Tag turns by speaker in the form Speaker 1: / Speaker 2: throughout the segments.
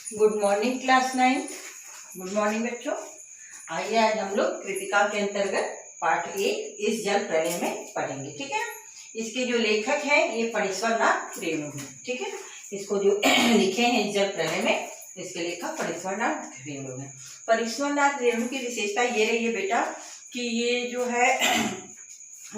Speaker 1: Good morning class 9। Good morning बच्चों। आइए आज हम लोग कृतिका के अंतर्गत पाठ 1 इस जल प्रलय में पढ़ेंगे। ठीक है। इसके जो लेखक हैं ये फणीश्वर नाथ रेणु हैं। ठीक है। इसको जो लिखे हैं इस जल प्रलय में, इसके लेखक फणीश्वर नाथ रेणु हैं। फणीश्वर नाथ रेणु की विशेषता ये रही है बेटा कि ये जो है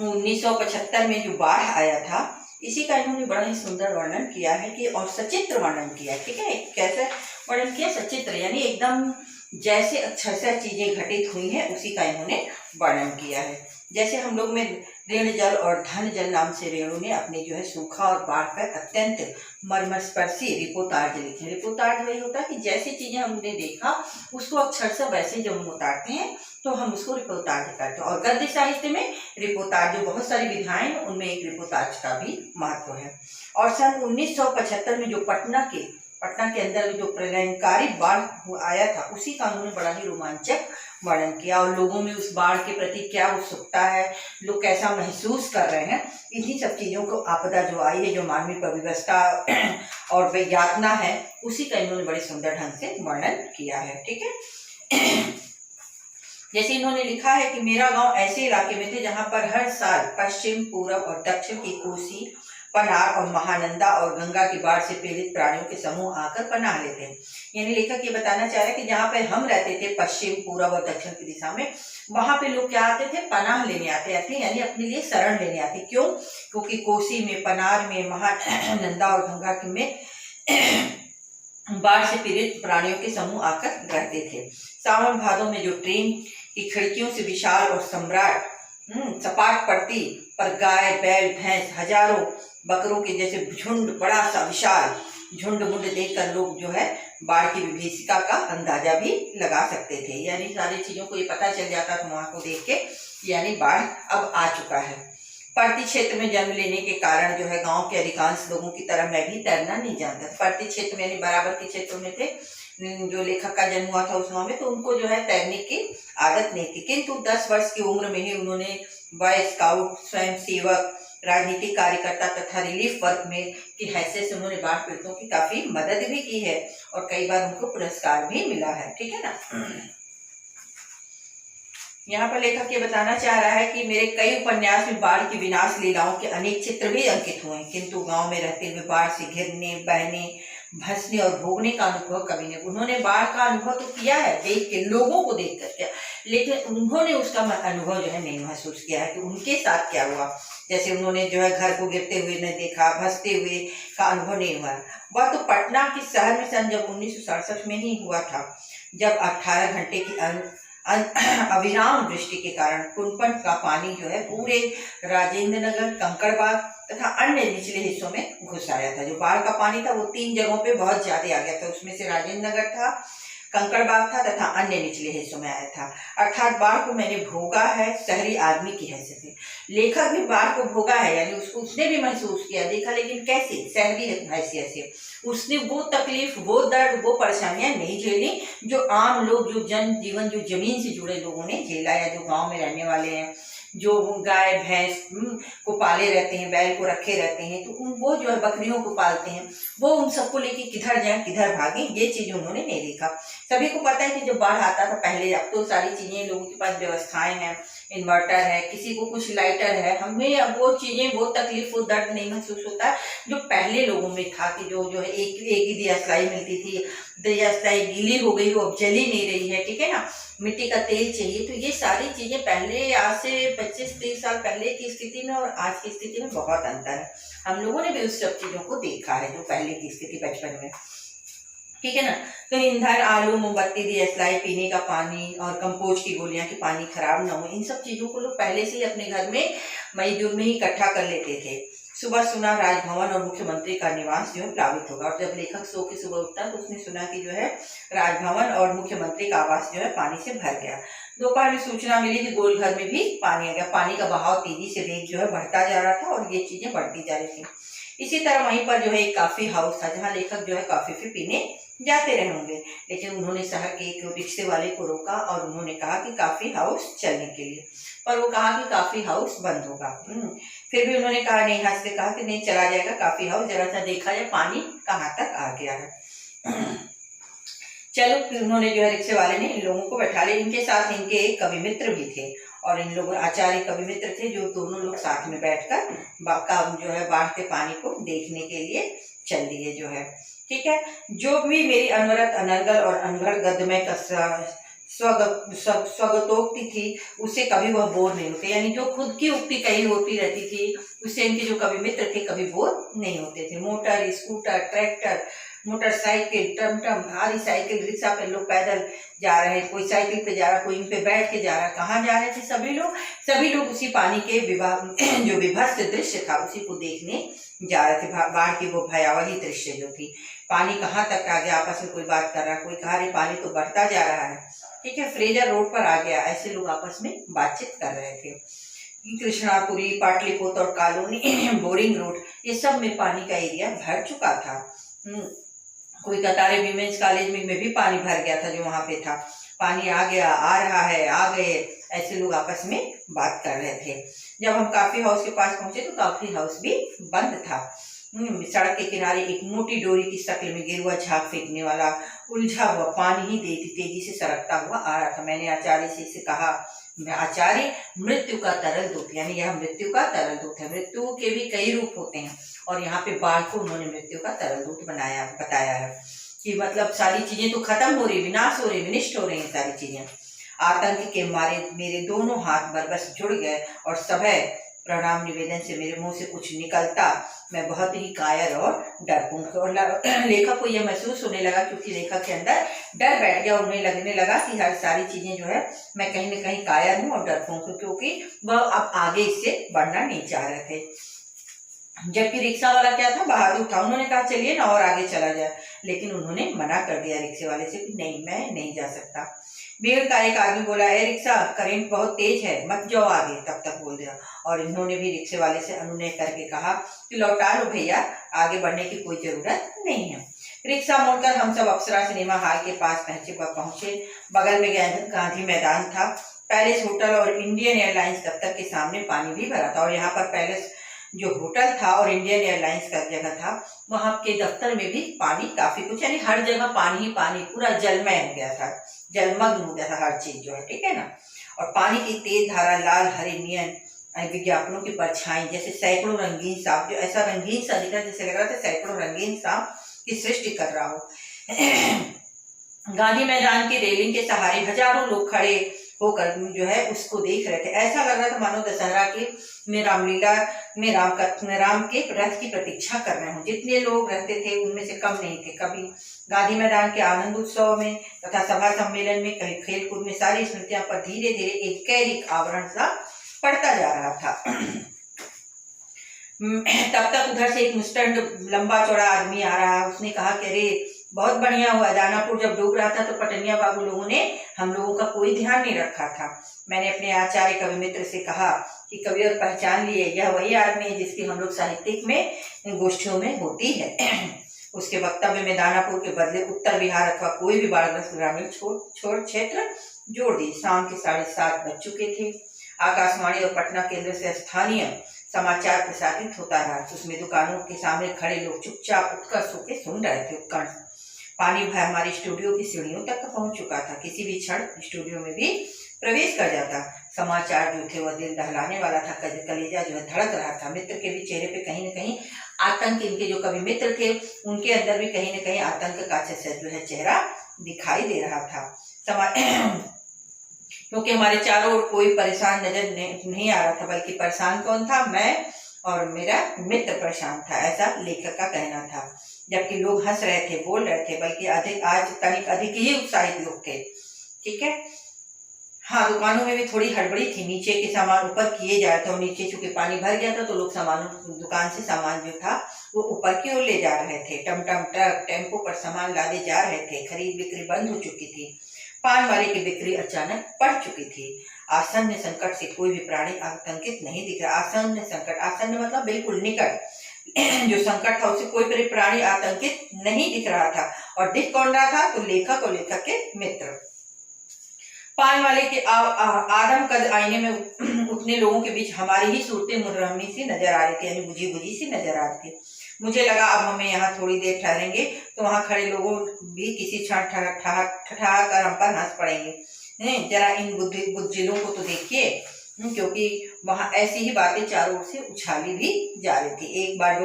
Speaker 1: 1975 में जो बाढ़ आया था, इसी का इन्होंने बड़ा ही सुंदर वर्णन किया है कि और सचित्र वर्णन किया है। ठीक है। कैसे वर्णन किया? सचित्र, यानी एकदम जैसे अक्षर से चीजें घटित हुई हैं उसी का इन्होंने वर्णन किया है। जैसे हम लोग में ऋण जल और धन जल नाम से रेणु ने अपने जो है सूखा और बाढ़ पर अत्यंत मर्मस्पर्शी रिपोर्टार्ज लिखे। रिपोर्टार्ज वही होता है कि जैसी चीजें हमने देखा उसको अक्षर से वैसे जब हम उतारते हैं तो हम उसको रिपोर्टार्ज कहते हैं। और गद्य साहित्य में रिपोर्टार्ज जो बहुत सारी विधाएं हैं उनमें एक रिपोर्टार्ज का भी महत्व है। और सन 1975 में जो पटना के अंदर जो प्रलयंकारी बाढ़ आया था उसी का उन्होंने बड़ा ही रोमांचक वर्णन किया। और लोगों में उस बाढ़ के प्रति क्या उत्सुकता है, लोग कैसा महसूस कर रहे हैं, इन्हीं सब चीज़ों को आपदा जो आई है, जो मानवीय व्यवस्था और यातना है, उसी का इन्होंने बड़े सुंदर ढंग से वर्णन किया है। ठीक है। जैसे इन्होंने लिखा है कि मेरा गांव ऐसे इलाके में थे जहां पर हर साल पश्चिम, पूरब और दक्षिण की कोसी, पनार और महानंदा और गंगा की बाढ़ से पीड़ित प्राणियों के समूह आकर पनाह लेते हैं। यानी लेखक ये बताना चाह रहे हैं कि जहाँ पे हम रहते थे पश्चिम, पूरब और दक्षिण की दिशा में, वहां पे लोग क्या आते थे? पनाह लेने आते थे, यानी अपने लिए शरण लेने आते। क्यों? क्योंकि कोसी में, पनार में, महानंदा और गंगा की में बाढ़ से पीड़ित प्राणियों के समूह आकर रहते थे। सावन भादों में जो ट्रेन की खिड़कियों से विशाल और सम्राट सपाट पड़ती पर गाय, बैल, भैंस, हजारों बकरों के जैसे झुंड, बड़ा सा विशाल झुंड मुंड देखकर लोग जो है बाढ़ की विभीषिका का अंदाजा भी लगा सकते थे। यानी सारी चीजों को ये पता चल जाता था वहां को देख के, यानी बाढ़ अब आ चुका है। पर्ती क्षेत्र में जन्म लेने के कारण जो है गांव के अधिकांश लोगों की तरह मैं भी तैरना नहीं जानता। पर्ती क्षेत्र में यानी बराबर के क्षेत्रों में थे जो लेखक का जन्म हुआ था उस गांव में, तो उनको जो है तैरने की आदत नहीं थी। किंतु 10 वर्ष की उम्र में ही उन्होंने बॉय स्काउट, स्वयं सेवक, राजनीतिक कार्यकर्ता तथा रिलीफ वर्क में की हैसियत से उन्होंने बाढ़ पीड़ितों की काफी मदद भी की है और कई बार उनको पुरस्कार भी मिला है। ठीक है ना। यहाँ पर लेखक ये बताना चाह रहा है कि मेरे कई उपन्यास में बाढ़ की विनाश लीलाओं के अनेक चित्र भी अंकित हुए, किंतु गांव में रहते हुए बाढ़ से घिरने, बहने, भसने और भोगने का अनुभव कभी नहीं। उन्होंने बाढ़ का अनुभव तो किया है देख के, लोगों को देख कर, लेकिन उन्होंने उसका अनुभव जो है नहीं महसूस किया है कि उनके साथ क्या हुआ। जैसे उन्होंने जो है घर को गिरते हुए नहीं देखा, भसते हुए का अनुभव नहीं हुआ। वह तो पटना के शहर में सन जब 1967 में ही हुआ था, जब 18 घंटे की अविराम वृष्टि के कारण कुनपन का पानी जो है पूरे राजेंद्र नगर, कंकड़बाग तथा अन्य निचले हिस्सों में घुस आया था। जो बाढ़ का पानी था वो 3 जगहों पे बहुत ज्यादा आ गया था। उसमें से राजेंद्र नगर था, कंकड़बाग था तथा अन्य निचले हिस्सों में आया था। अर्थात बाढ़ को मैंने भोगा है शहरी आदमी की हैसियत से। लेखक भी बाढ़ को भोगा है, यानी उसने भी महसूस किया, देखा, लेकिन कैसे? शहरी हैसियत से। उसने वो तकलीफ, वो दर्द, वो परेशानियां नहीं झेली जो आम लोग, जो जनजीवन, जो जमीन से जुड़े लोगों ने झेला, या जो गांव में रहने वाले हैं, जो गाय भैंस को पाले रहते हैं, बैल को रखे रहते हैं, तो वो जो है बकरियों को पालते हैं, वो उन सबको लेके किधर जाए किधर भागे, ये चीज उन्होंने नहीं देखा। सभी को पता है कि जब बाढ़ आता था पहले, अब तो सारी चीजें लोगों के पास व्यवस्थाएं हैं, इन्वर्टर है, किसी को कुछ लाइटर है, हमें अब वो चीजें, वो तकलीफ, वो दर्द नहीं महसूस होता जो पहले लोगों में था कि जो है एक ही दियासलाई मिलती थी, दियासलाई गीली हो गई, वो अब जली नहीं रही है। ठीक है ना। मिट्टी का तेल चाहिए, तो ये सारी चीजें पहले, आज से 25-30 साल पहले की स्थिति में और आज की स्थिति में बहुत अंतर है। हम लोगों ने भी उस सब चीजों को देखा है जो पहले की स्थिति बचपन में। ठीक है ना। तो ईंधन, आलू, मोमबत्ती, दियासलाई, पीने का पानी और कंपोस्ट की गोलियां कि पानी खराब ना हो, इन सब चीजों को लोग पहले से ही अपने घर में मई जून में ही इकट्ठा कर लेते थे। सुबह सुना राजभवन और मुख्यमंत्री का निवास जो है प्लावित होगा। और जब लेखक सो के सुबह उठता तो उसने सुना कि जो है राजभवन और मुख्यमंत्री का आवास जो है पानी से भर गया। दोपहर में सूचना मिली कि गोलघर में भी पानी आ गया। पानी का बहाव तेजी से वेग जो है बढ़ता जा रहा था और ये चीजें बढ़ती जा रही थी। इसी तरह वहीं पर जो है एक कॉफी हाउस था जहाँ लेखक जो है कॉफी भी पीने जाते रहे होंगे, लेकिन उन्होंने शहर के एक रिक्शे वाले को रोका और उन्होंने कहा कि कॉफी हाउस चलने के लिए, पर वो कहा कि कॉफी हाउस बंद होगा। फिर भी उन्होंने कहा, नहीं, हंस के कहा कि नहीं, चला जाएगा कॉफी हाउस, जरा सा देखा जाए पानी कहाँ तक आ गया है। चलो फिर उन्होंने जो है रिक्शे वाले ने इन लोगों को बैठा लिया। इनके साथ इनके एक कवि मित्र भी थे और इन लोगों आचार्य कवि मित्र थे, जो दोनों लोग साथ में बैठकर बाका जो है बाढ़ के पानी को देखने के लिए चल दिए जो है। ठीक है, जो भी मेरी अनवरत अनर्गल और अनघड़ गद्यमय का स्वगतोक्ति थी, उससे कभी वह बोर नहीं होते। यानी जो खुद की उक्ति कही होती रहती थी, उससे इनके जो कवि मित्र थे कभी बोर नहीं होते थे। मोटर, स्कूटर, ट्रैक्टर, मोटरसाइकिल, टमटम आदि, साइकिल, रिक्शा पे लोग पैदल जा रहे, कोई साइकिल पे जा रहा, कोई इन पे बैठ के जा रहा। कहाँ जा रहे थे सभी लोग उसी पानी के जो विभत्स दृश्य था उसी को देखने जा रहे थे। बाढ़ की वो भयावही दृश्य जो थी, पानी कहाँ तक आ गया, आपस में कोई बात कर रहा, कोई कहा रे पानी तो बढ़ता जा रहा है। ठीक है, फ्रेजर रोड पर आ गया, ऐसे लोग आपस में बातचीत कर रहे थे। कृष्णापुरी, पाटलिपुत्र और कॉलोनी, बोरिंग रोड, ये सब में पानी का एरिया भर चुका था। कोई कतारे वीमेंस कॉलेज में भी पानी भर गया था, जो वहां पे था। पानी आ गया, आ रहा है, आ गए, ऐसे लोग आपस में बात कर रहे थे। जब हम कॉफी हाउस के पास पहुंचे तो कॉफी हाउस भी बंद था। सड़क के किनारे एक मोटी डोरी की शक्ल में गेरुआ झाग फेंकने वाला उलझा हुआ पानी ही तेजी से सरकता हुआ आ रहा था। मैंने आचार्य से इसे कहा, आचार्य, मृत्यु का तरल दूत, यानी यह मृत्यु का तरल दूत है। मृत्यु के भी कई रूप होते हैं और यहाँ पे बाढ़ को उन्होंने मृत्यु का तरल दूत बताया है कि मतलब सारी चीजें तो खत्म हो रही, विनाश हो रही, विनिष्ट हो रही हैं सारी चीजें। आतंक के मारे मेरे दोनों हाथ बरबस जुड़ गए और सभय प्रणाम निवेदन से मेरे मुंह से कुछ निकलता मैं बहुत ही कायर और डरपोक। और लेखक को यह महसूस होने लगा, क्योंकि लेखक के अंदर डर बैठ गया। उन्हें लगने लगा कि हर सारी चीजें जो है मैं कहीं न कहीं कायर हूँ और डरपोक हूँ, क्योंकि वह अब आगे इससे बढ़ना नहीं चाह रहे थे। जबकि रिक्शा वाला क्या था, बहादुर था। उन्होंने कहा चलिए ना और आगे चला जाए, लेकिन उन्होंने मना कर दिया रिक्शे वाले से कि नहीं, मैं नहीं जा सकता। भीड़ का एक आदमी बोला, ए रिक्शा, करंट बहुत तेज है, मत जाओ आगे, तब तक बोल दिया। और इन्होंने भी रिक्शे वाले से अनुनय करके कहा कि लौटा लो भैया, आगे बढ़ने की कोई जरूरत नहीं है। रिक्शा मोड़कर हम सब अप्सरा सिनेमा हॉल के पास पहुंचे। बगल में गांधी मैदान था। पैलेस होटल और इंडियन एयरलाइंस दफ्तर के सामने पानी भी भरा था। और यहाँ पर पैलेस जो होटल था और इंडियन एयरलाइंस का जगह था, वहां के दफ्तर में भी पानी काफी कुछ, यानी हर जगह पानी ही पानी, पूरा जलमय हो गया था, जलमग्न हो गया था हर चीज जो है। ठीक है ना। और पानी की तेज धारा, लाल हरे नियन विज्ञापनों की परछाई, जैसे सैकड़ों रंगीन सांप, जो ऐसा रंगीन सा दिख रहा, जैसे लग रहा था सैकड़ों रंगीन सांप की सृष्टि कर रहा हो। गांधी मैदान की रेलिंग के सहारे हजारों लोग खड़े होकर जो है उसको देख रहे थे। ऐसा लग रहा था मानो दशहरा के में रामलीला में राम के रथ की प्रतीक्षा कर रहे हो। जितने लोग रहते थे उनमें से कम नहीं थे। कभी गांधी मैदान के आनंद उत्सव में तथा सभा सम्मेलन में, कहीं खेलकूद में, सारी स्मृतियां पर धीरे धीरे एक कैरिक आवरण सा पड़ता जा रहा था। तब तक उधर से एक मुस्टंड लंबा चौड़ा आदमी आ रहा। उसने कहा कि अरे बहुत बढ़िया हुआ, दानापुर जब डूब रहा था तो पटनिया बाबू लोगों ने हम लोगों का कोई ध्यान नहीं रखा था। मैंने अपने आचार्य कवि मित्र से कहा कि कवि और पहचान लिए, यह वही आदमी है जिसकी हम लोग साहित्यिक में गोष्ठियों में होती है। उसके वक्तव्य में दानापुर के बदले उत्तर बिहार अथवा कोई भी बाढ़ग्रस्त ग्रामीण छोड़ क्षेत्र जोड़ दी। शाम के 7:30 बज चुके थे। आकाशवाणी और पटना केंद्र से स्थानीय समाचार प्रसारित होता रहा। उसमें दुकानों के सामने खड़े लोग चुपचाप उत्कर्ष होकर सुन रहे थे। उत्कर्ष पानी भय हमारे स्टूडियो की सीढ़ियों तक पहुंच चुका था। किसी भी क्षण स्टूडियो में भी प्रवेश कर जाता। समाचार जो थे वह दिल दहलाने वाला था। कलेजा जो है धड़क रहा था। मित्र के भी चेहरे पे कहीं न कहीं आतंक, इनके जो कवि मित्र थे उनके अंदर भी कहीं न कहीं आतंक का जो है चेहरा दिखाई दे रहा था। क्योंकि हमारे चारों ओर कोई परेशान नजर नहीं आ रहा था, बल्कि परेशान कौन था, मैं और मेरा मित्र परेशान था, ऐसा लेखक का कहना था। जबकि लोग हंस रहे थे, बोल रहे थे, बल्कि अधिक ही उत्साहित लोग थे। ठीक है। हाँ, दुकानों में भी थोड़ी हड़बड़ी थी। नीचे के सामान ऊपर किए जा रहे थे और नीचे चूंकि पानी भर गया था तो लोग दुकान से सामान जो था वो ऊपर की ओर ले जा रहे थे। टमटम, ट्रक, टेम्पो पर सामान लादे जा रहे थे। खरीद बिक्री बंद हो चुकी थी। पान वाले की बिक्री अचानक बढ़ चुकी थी। आसन्न संकट से कोई भी प्राणी आतंकित नहीं दिख रहा। आसन्न संकट, आसन्न मतलब बिल्कुल निकट। जो संकट था उससे कोई भी प्राणी आतंकित नहीं दिख रहा था। और दिख कौन रहा था, तो लेखक और लेखक के मित्र। पान वाले के आदम कद आईने में उठने लोगों के बीच हमारी ही सूरतें मुर्रमी सी नजर आ रही थी, यानी बुझी बुझी सी नजर आ रही थी। मुझे लगा अब हमें यहाँ थोड़ी देर ठहरेंगे तो वहाँ खड़े लोगों भी किसी क्षण ठठा कर हम पर हंस पड़ेंगे। जरा इन बुद्धिलों को तो देखिए। क्योंकि वहाँ ऐसी ही बातें चारों ओर से उछाली भी जा रही थी। एक बार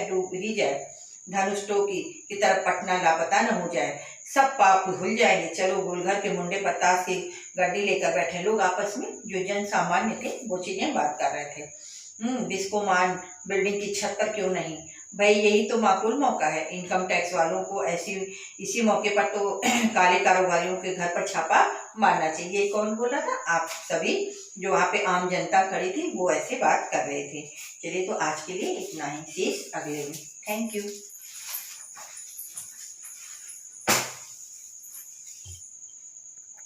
Speaker 1: डूब ही जाए धनुष टोकी की तरफ पटना लापता न हो जाए, सब पाप भूल जाएंगे। चलो गोलघर के मुंडे पत्तास की गड्डी लेकर बैठे लोग आपस में जो जन सामान्य थे वो चीजें बात कर रहे थे। बिस्कोमान बिल्डिंग की छत पर क्यों नहीं भाई, यही तो माकूल मौका है। इनकम टैक्स वालों को इसी मौके पर तो काले कारोबारियों के घर पर छापा मारना चाहिए। कौन बोला था? आप सभी जो वहाँ पे आम जनता खड़ी थी वो ऐसे बात कर रहे थे। चलिए तो आज के लिए इतना ही, शेष अगले में। Thank you.